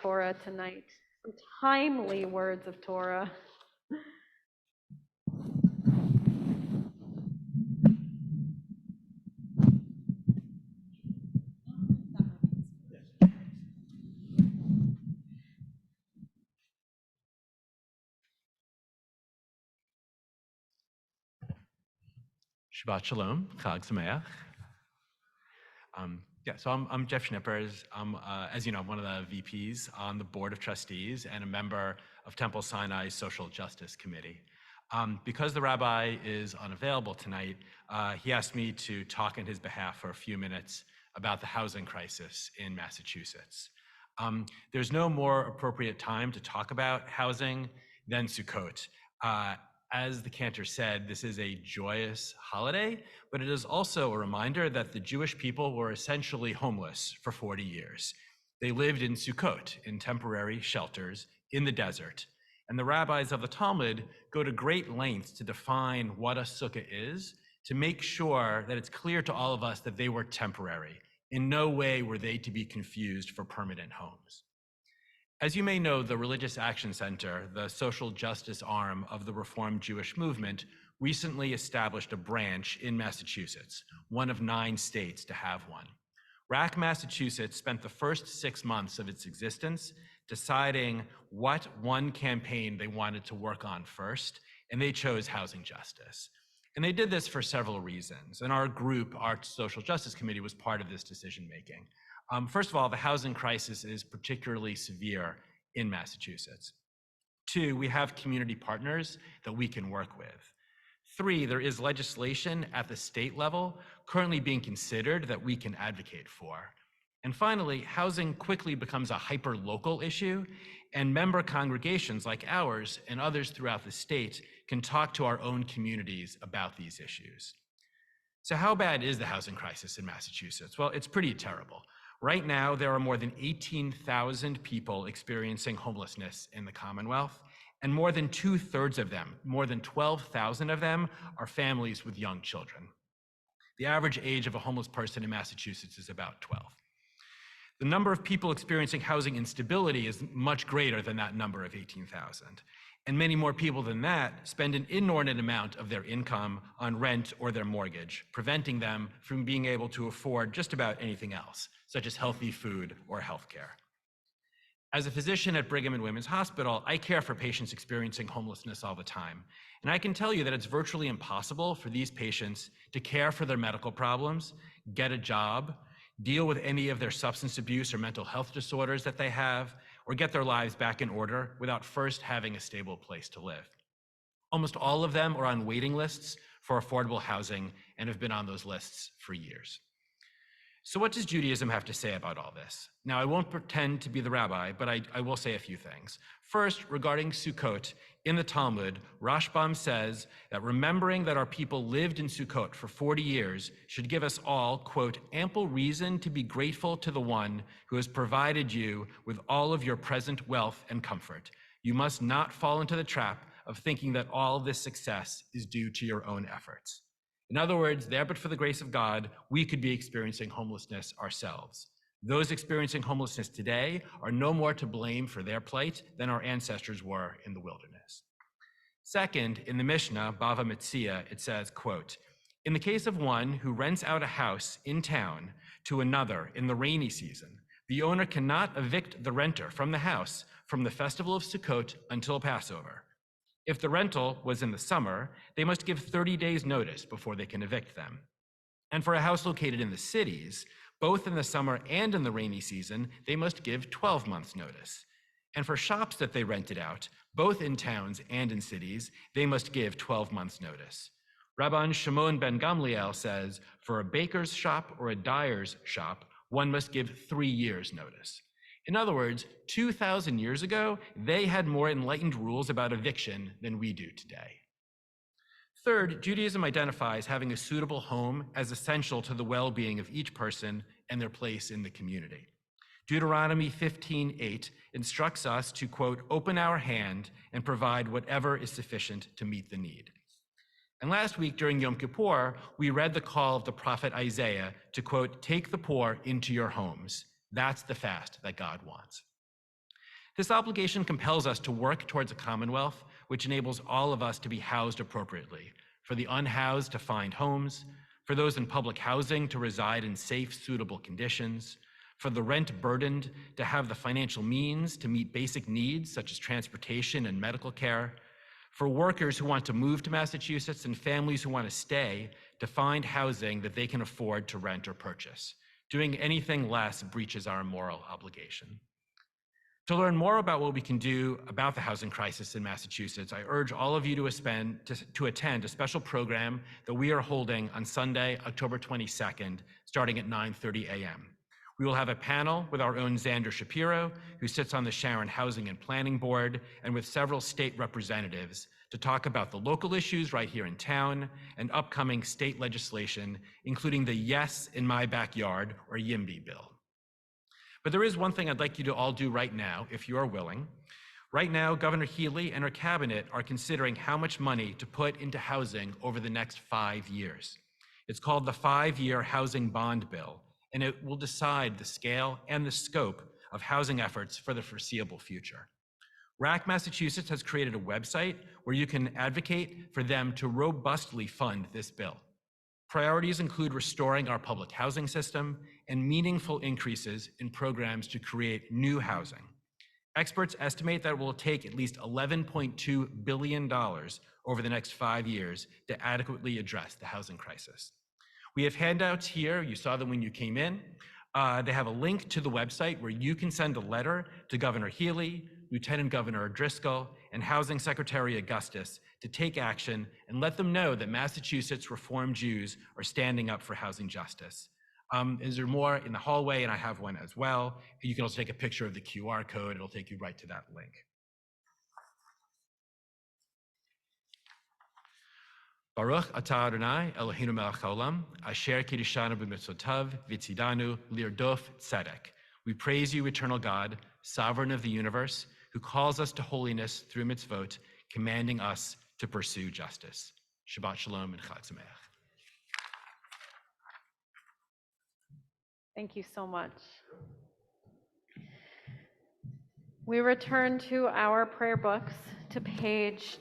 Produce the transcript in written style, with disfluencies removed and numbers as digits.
Torah tonight, some timely words of Torah. Shabbat Shalom, Chag Sameach. So I'm Jeff Schnipper. I'm, as you know, one of the VPs on the Board of Trustees and a member of Temple Sinai's Social Justice Committee. Because the rabbi is unavailable tonight, he asked me to talk on his behalf for a few minutes about the housing crisis in Massachusetts. There's no more appropriate time to talk about housing than Sukkot. As the cantor said, this is a joyous holiday, but it is also a reminder that the Jewish people were essentially homeless for 40 years. They lived in Sukkot, in temporary shelters in the desert. And the rabbis of the Talmud go to great lengths to define what a sukkah is, to make sure that it's clear to all of us that they were temporary. In no way were they to be confused for permanent homes. As you may know, the Religious Action Center, the social justice arm of the Reformed Jewish movement, recently established a branch in Massachusetts, one of 9 states to have one. RAC Massachusetts spent the first 6 months of its existence deciding what one campaign they wanted to work on first, and they chose housing justice. And they did this for several reasons, and our group, our Social Justice Committee, was part of this decision-making. First of all, the housing crisis is particularly severe in Massachusetts. 2, we have community partners that we can work with. 3, there is legislation at the state level currently being considered that we can advocate for. And finally, housing quickly becomes a hyper-local issue, and member congregations like ours and others throughout the state can talk to our own communities about these issues. So how bad is the housing crisis in Massachusetts? Well, it's pretty terrible. Right now, there are more than 18,000 people experiencing homelessness in the Commonwealth, and more than 2/3 of them, more than 12,000 of them, are families with young children. The average age of a homeless person in Massachusetts is about 12. The number of people experiencing housing instability is much greater than that number of 18,000. And many more people than that spend an inordinate amount of their income on rent or their mortgage, preventing them from being able to afford just about anything else, such as healthy food or healthcare. As a physician at Brigham and Women's Hospital, I care for patients experiencing homelessness all the time. And I can tell you that it's virtually impossible for these patients to care for their medical problems, get a job, deal with any of their substance abuse or mental health disorders that they have, or get their lives back in order without first having a stable place to live. Almost all of them are on waiting lists for affordable housing and have been on those lists for years. So what does Judaism have to say about all this? Now, I won't pretend to be the rabbi, but I will say a few things. First, regarding Sukkot, in the Talmud, Rashbam says that remembering that our people lived in Sukkot for 40 years should give us all, quote, ample reason to be grateful to the one who has provided you with all of your present wealth and comfort. You must not fall into the trap of thinking that all of this success is due to your own efforts. In other words, there but for the grace of God, we could be experiencing homelessness ourselves. Those experiencing homelessness today are no more to blame for their plight than our ancestors were in the wilderness. Second, in the Mishnah, Bava Metzia, it says, quote, in the case of one who rents out a house in town to another in the rainy season, the owner cannot evict the renter from the house from the festival of Sukkot until Passover. If the rental was in the summer, they must give 30 days notice before they can evict them. And for a house located in the cities, both in the summer and in the rainy season, they must give 12 months notice. And for shops that they rented out, both in towns and in cities, they must give 12 months notice. Rabban Shimon ben Gamliel says, for a baker's shop or a dyer's shop, one must give 3 years notice. In other words, 2,000 years ago, they had more enlightened rules about eviction than we do today. Third, Judaism identifies having a suitable home as essential to the well-being of each person and their place in the community. Deuteronomy 15:8 instructs us to, quote, open our hand and provide whatever is sufficient to meet the need. And last week during Yom Kippur, we read the call of the prophet Isaiah to, quote, take the poor into your homes. That's the fast that God wants. This obligation compels us to work towards a commonwealth which enables all of us to be housed appropriately, for the unhoused to find homes, for those in public housing to reside in safe, suitable conditions, for the rent burdened to have the financial means to meet basic needs such as transportation and medical care, for workers who want to move to Massachusetts and families who want to stay to find housing that they can afford to rent or purchase. Doing anything less breaches our moral obligation. To learn more about what we can do about the housing crisis in Massachusetts, I urge all of you to attend a special program that we are holding on Sunday, October 22nd, starting at 9:30 a.m. We will have a panel with our own Xander Shapiro, who sits on the Sharon Housing and Planning Board, and with several state representatives to talk about the local issues right here in town and upcoming state legislation, including the Yes in My Backyard, or YIMBY bill. But there is one thing I'd like you to all do right now, if you are willing. Right now, Governor Healy and her cabinet are considering how much money to put into housing over the next 5 years. It's called the 5-year Housing Bond Bill, and it will decide the scale and the scope of housing efforts for the foreseeable future. RAC Massachusetts has created a website where you can advocate for them to robustly fund this bill. Priorities include restoring our public housing system and meaningful increases in programs to create new housing. Experts estimate that it will take at least $11.2 billion over the next 5 years to adequately address the housing crisis. We have handouts here. You saw them when you came in. They have a link to the website where you can send a letter to Governor Healy, Lieutenant Governor Driscoll, and Housing Secretary Augustus to take action and let them know that Massachusetts Reformed Jews are standing up for housing justice. Is there more in the hallway? And I have one as well. You can also take a picture of the QR code. It'll take you right to that link. Baruch atah Adonai Eloheinu melech haolam, asher kiddushanu b'mitzvotav v'tzidanu lirdof tzedek. We praise you, eternal God, sovereign of the universe, who calls us to holiness through mitzvot, commanding us to pursue justice. Shabbat shalom and Chag Sameach. Thank you so much. We return to our prayer books to page